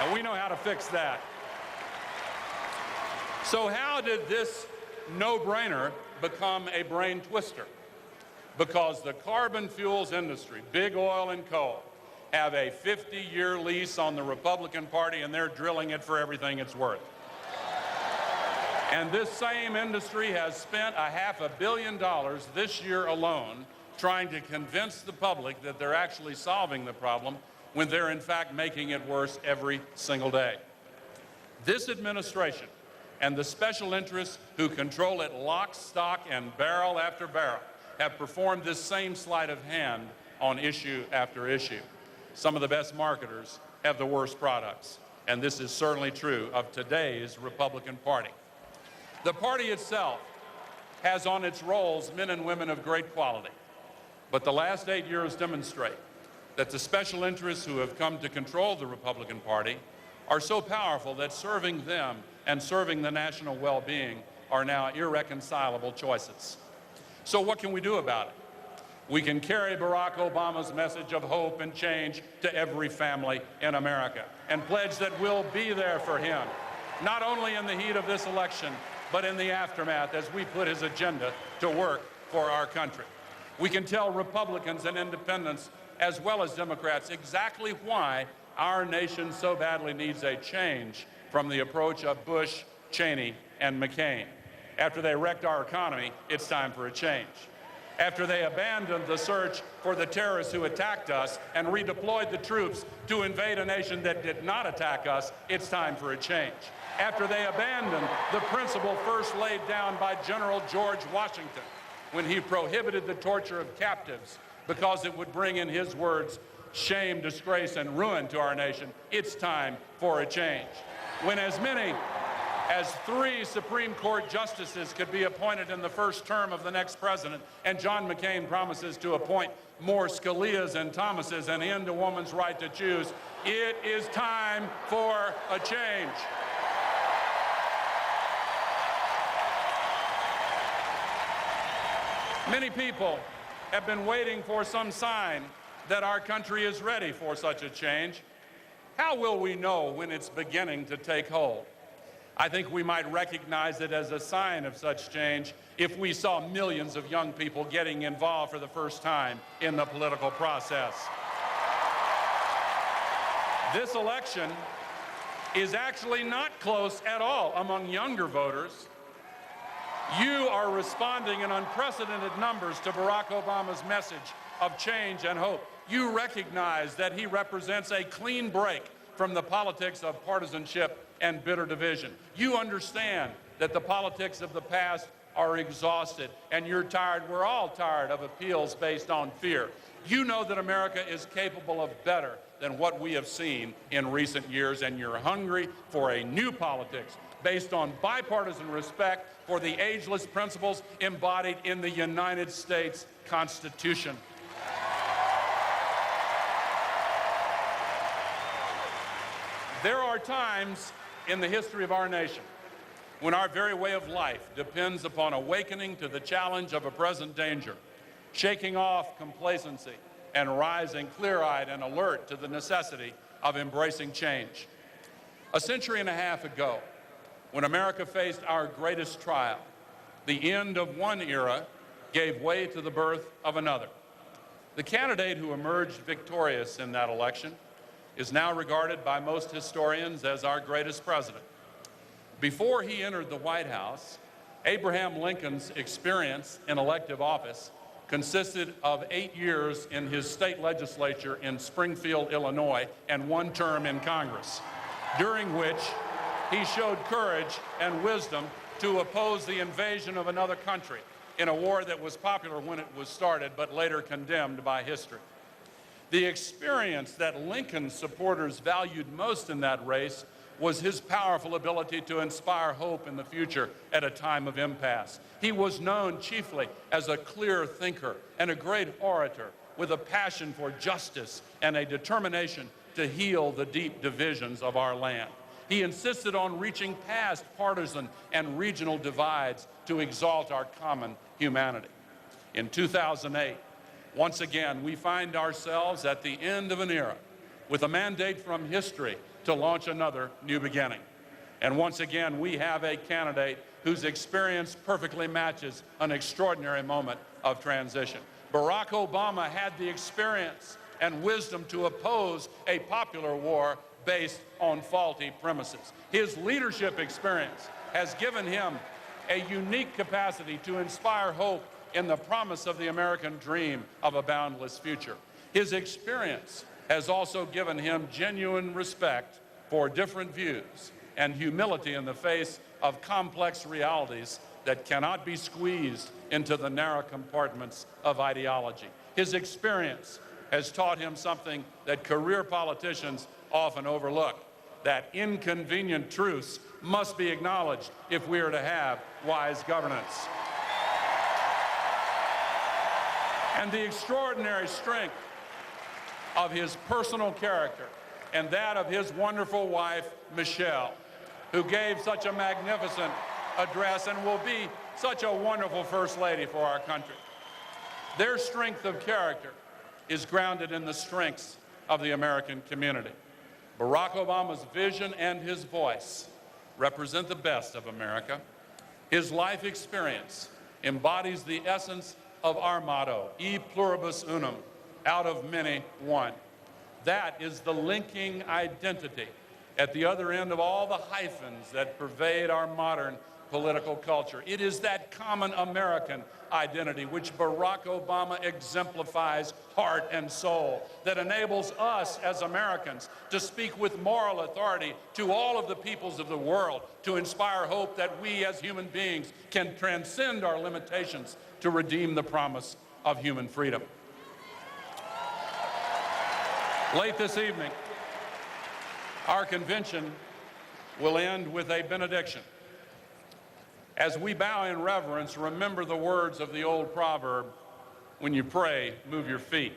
And we know how to fix that. So how did this no-brainer become a brain twister? Because the carbon fuels industry, big oil and coal, have a 50-year lease on the Republican Party, and they're drilling it for everything it's worth. And this same industry has spent $500 million this year alone trying to convince the public that they're actually solving the problem when they're in fact making it worse every single day. This administration and the special interests who control it lock, stock, and barrel after barrel have performed this same sleight of hand on issue after issue. Some of the best marketers have the worst products, and this is certainly true of today's Republican Party. The party itself has on its rolls men and women of great quality, but the last 8 years demonstrate that the special interests who have come to control the Republican Party are so powerful that serving them and serving the national well-being are now irreconcilable choices. So what can we do about it? We can carry Barack Obama's message of hope and change to every family in America and pledge that we'll be there for him, not only in the heat of this election, but in the aftermath as we put his agenda to work for our country. We can tell Republicans and independents, as well as Democrats, exactly why our nation so badly needs a change from the approach of Bush, Cheney, and McCain. After they wrecked our economy, it's time for a change. After they abandoned the search for the terrorists who attacked us and redeployed the troops to invade a nation that did not attack us, it's time for a change. After they abandoned the principle first laid down by General George Washington when he prohibited the torture of captives because it would bring, in his words, shame, disgrace, and ruin to our nation, it's time for a change. When as many as 3 Supreme Court justices could be appointed in the first term of the next president, and John McCain promises to appoint more Scalias and Thomases and end a woman's right to choose, it is time for a change. Many people have been waiting for some sign that our country is ready for such a change. How will we know when it's beginning to take hold? I think we might recognize it as a sign of such change if we saw millions of young people getting involved for the first time in the political process. This election is actually not close at all among younger voters. You are responding in unprecedented numbers to Barack Obama's message of change and hope. You recognize that he represents a clean break from the politics of partisanship and bitter division. You understand that the politics of the past are exhausted, and you're tired. We're all tired of appeals based on fear. You know that America is capable of better than what we have seen in recent years, and you're hungry for a new politics based on bipartisan respect for the ageless principles embodied in the United States Constitution. There are times in the history of our nation when our very way of life depends upon awakening to the challenge of a present danger, shaking off complacency, and rising clear-eyed and alert to the necessity of embracing change. A century and a half ago, when America faced our greatest trial, the end of one era gave way to the birth of another. The candidate who emerged victorious in that election is now regarded by most historians as our greatest president. Before he entered the White House, Abraham Lincoln's experience in elective office consisted of 8 years in his state legislature in Springfield, Illinois, and 1 term in Congress, during which he showed courage and wisdom to oppose the invasion of another country in a war that was popular when it was started, but later condemned by history. The experience that Lincoln's supporters valued most in that race was his powerful ability to inspire hope in the future at a time of impasse. He was known chiefly as a clear thinker and a great orator with a passion for justice and a determination to heal the deep divisions of our land. He insisted on reaching past partisan and regional divides to exalt our common humanity. In 2008, once again, we find ourselves at the end of an era with a mandate from history to launch another new beginning. And once again, we have a candidate whose experience perfectly matches an extraordinary moment of transition. Barack Obama had the experience and wisdom to oppose a popular war based on faulty premises. His leadership experience has given him a unique capacity to inspire hope in the promise of the American dream of a boundless future. His experience has also given him genuine respect for different views and humility in the face of complex realities that cannot be squeezed into the narrow compartments of ideology. His experience has taught him something that career politicians often overlook, that inconvenient truths must be acknowledged if we are to have wise governance. And the extraordinary strength of his personal character and that of his wonderful wife, Michelle, who gave such a magnificent address and will be such a wonderful First Lady for our country. Their strength of character is grounded in the strengths of the American community. Barack Obama's vision and his voice represent the best of America. His life experience embodies the essence of our motto, E pluribus unum, out of many, one. That is the linking identity at the other end of all the hyphens that pervade our modern political culture. It is that common American identity which Barack Obama exemplifies heart and soul, that enables us as Americans to speak with moral authority to all of the peoples of the world, to inspire hope that we as human beings can transcend our limitations to redeem the promise of human freedom. Late this evening, our convention will end with a benediction. As we bow in reverence, remember the words of the old proverb, when you pray, move your feet.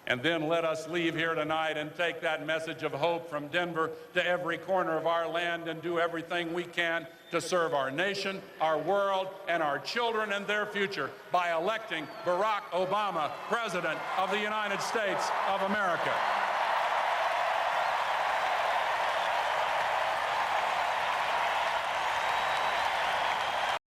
And then let us leave here tonight and take that message of hope from Denver to every corner of our land and do everything we can to serve our nation, our world, and our children and their future by electing Barack Obama, President of the United States of America.